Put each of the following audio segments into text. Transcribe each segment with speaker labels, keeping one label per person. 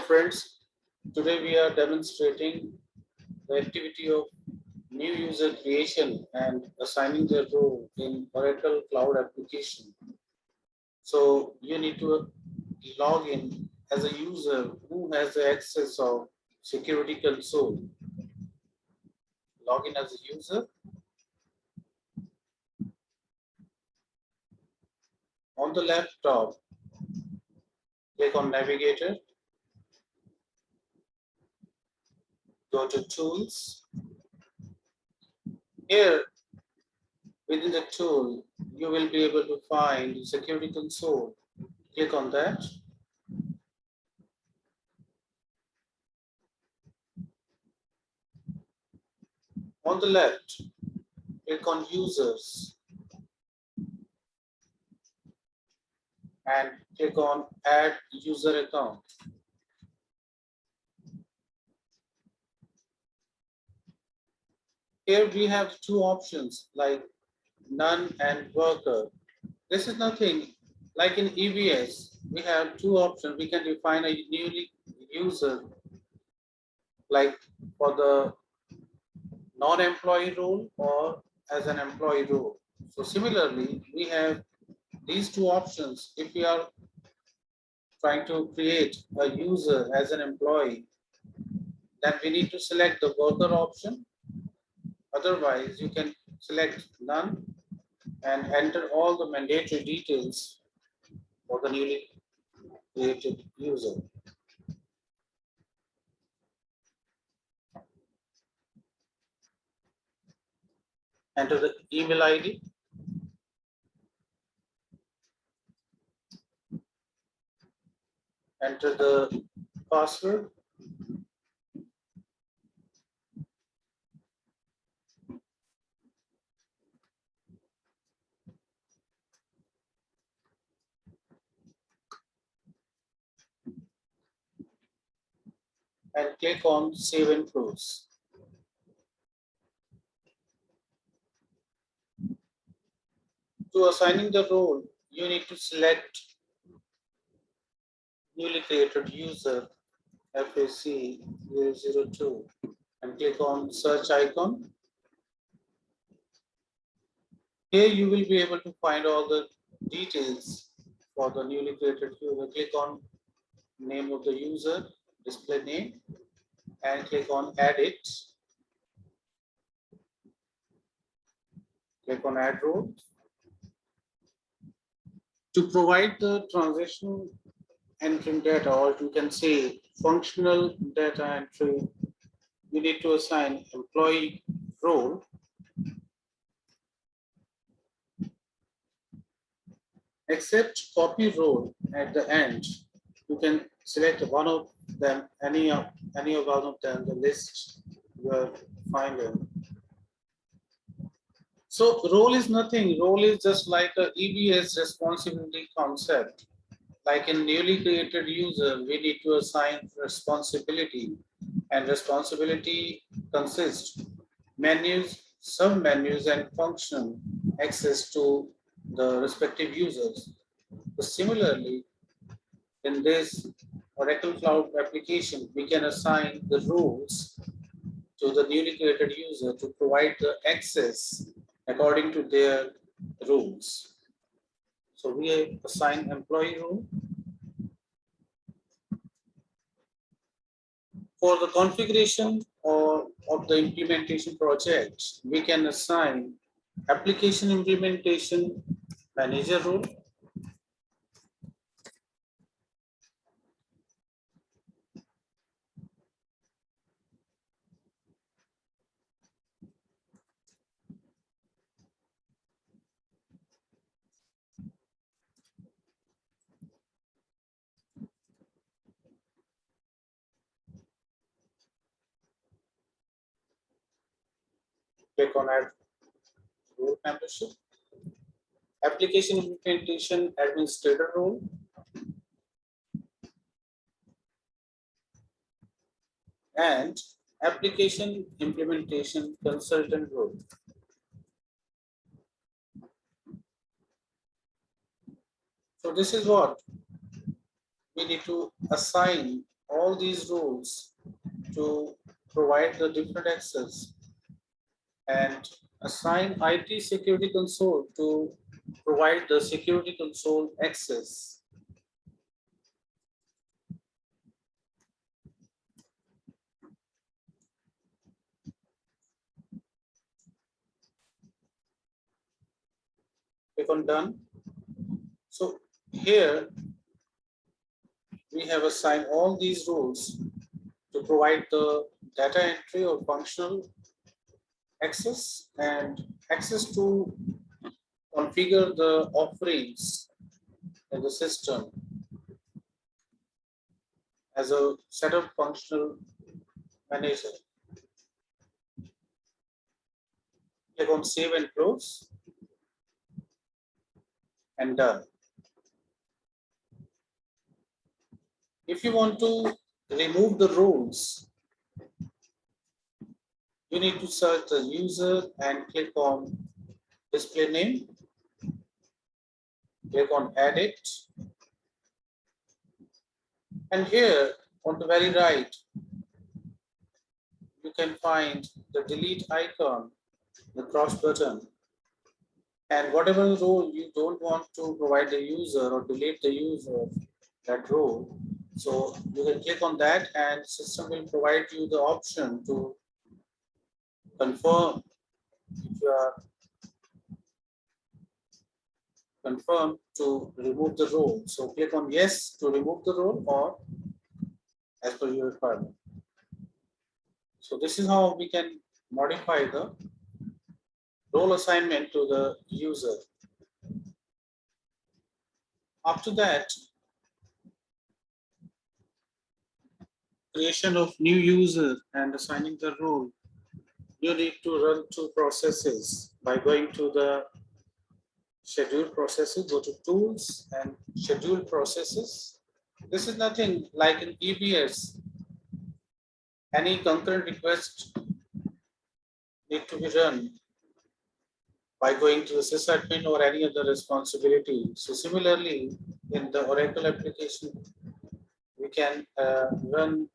Speaker 1: friends, today we are demonstrating the activity of new user creation and assigning their role in Oracle Cloud application. So you need to log in as a user who has the access of security console. Log in as a user. On the laptop, click on Navigator, go to Tools. Here within the tool, you will be able to find security console. Click on that. On the left, click on users and click on add user account. Here we have two options like none and worker. This is nothing like in EBS. We have two options. We can define a newly user like for the non-employee role or as an employee role. So similarly, we have these two options. If we are trying to create a user as an employee, then we need to select the worker option. Otherwise, you can select none and enter all the mandatory details for the newly created user. Enter the email ID. Enter the password. And click on Save and Close. To assigning the role, you need to select newly created user FAC 002 and click on search icon. Here you will be able to find all the details for the newly created user. Click on name of the user, display name, and click on edit. Click on add role. To provide the transaction entering data, or you can say functional data entry, you need to assign employee role. Except copy role at the end, you can select one of them, any of one of them, the list you are finding. So role is nothing. Role is just like a EBS responsibility concept. Like in newly created user, we need to assign responsibility, and responsibility consists menus, sub-menus, and function access to the respective users. So similarly, in this Oracle Cloud application, we can assign the roles to the newly created user to provide the access according to their rules. So we assign employee role. For the configuration or of the implementation project, we can assign application implementation manager role. Click on add role membership. Application implementation administrator role. And application implementation consultant role. So this is what we need to assign all these rules to provide the different access and assign IT security console to provide the security console access. Click on done. So here we have assigned all these rules to provide the data entry or functional access and access to configure the offerings in the system as a set of functional manager. Click on save and close and done. If you want to remove the rules, you need to search the user and click on display name. Click on edit. And here on the very right, you can find the delete icon, the cross button. And whatever role you don't want to provide the user or delete the user, that role, so you can click on that and system will provide you the option to confirm if you are confirmed to remove the role. So click on yes to remove the role or as per your requirement. So this is how we can modify the role assignment to the user. After that, creation of new user and assigning the role, you need to run two processes by going to the schedule processes, go to tools and schedule processes. This is nothing like in EBS. Any concurrent request need to be run by going to the sysadmin or any other responsibility. So similarly, in the Oracle application, we can run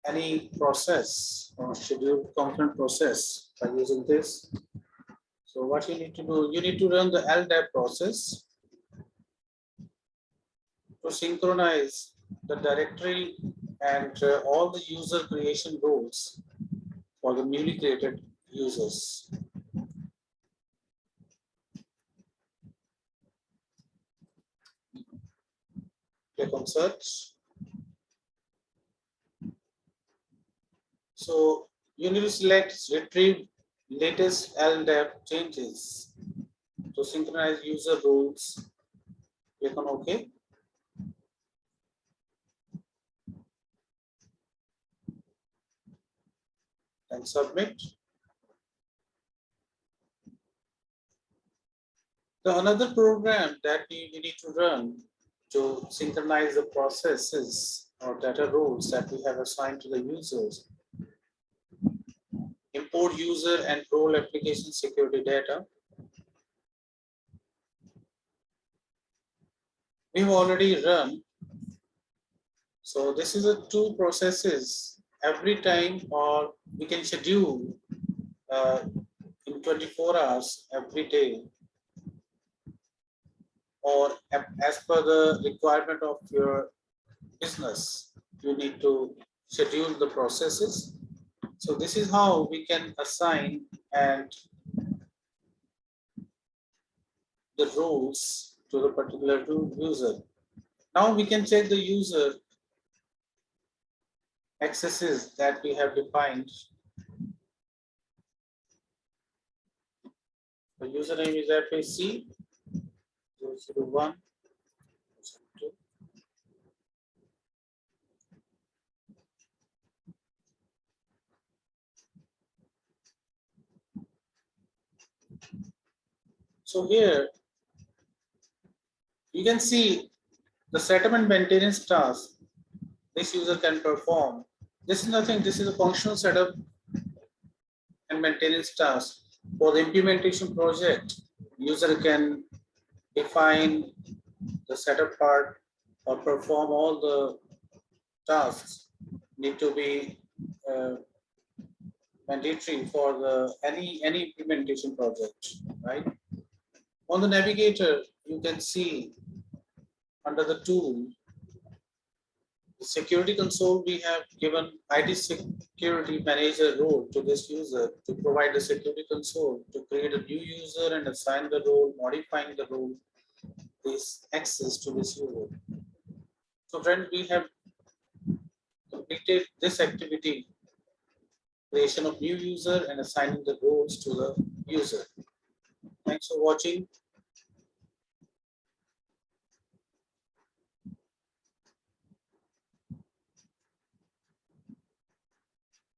Speaker 1: any process or schedule concurrent process by using this. So what you need to do, you need to run the LDAP process to synchronize the directory and all the user creation rules for the newly created users. Click on search. So you need to select retrieve latest LDAP changes to synchronize user rules. Click on OK. And submit. The another program that we need to run to synchronize the processes or data roles that we have assigned to the users. Import user and role application security data. We've already run. So this is a two processes every time, or we can schedule in 24 hours every day, or as per the requirement of your business, you need to schedule the processes. So this is how we can assign and the roles to the particular user. Now we can check the user accesses that we have defined. The username is FAC 001. So here you can see the setup and maintenance task this user can perform. This is nothing, this is a functional setup and maintenance task. For the implementation project, user can define the setup part or perform all the tasks need to be mandatory for the any implementation project, right? On the navigator, you can see under the tool, the security console, we have given IT security manager role to this user to provide the security console to create a new user and assign the role, modifying the role, this access to this user. So friends, we have completed this activity, creation of new user and assigning the roles to the user. Thanks for watching.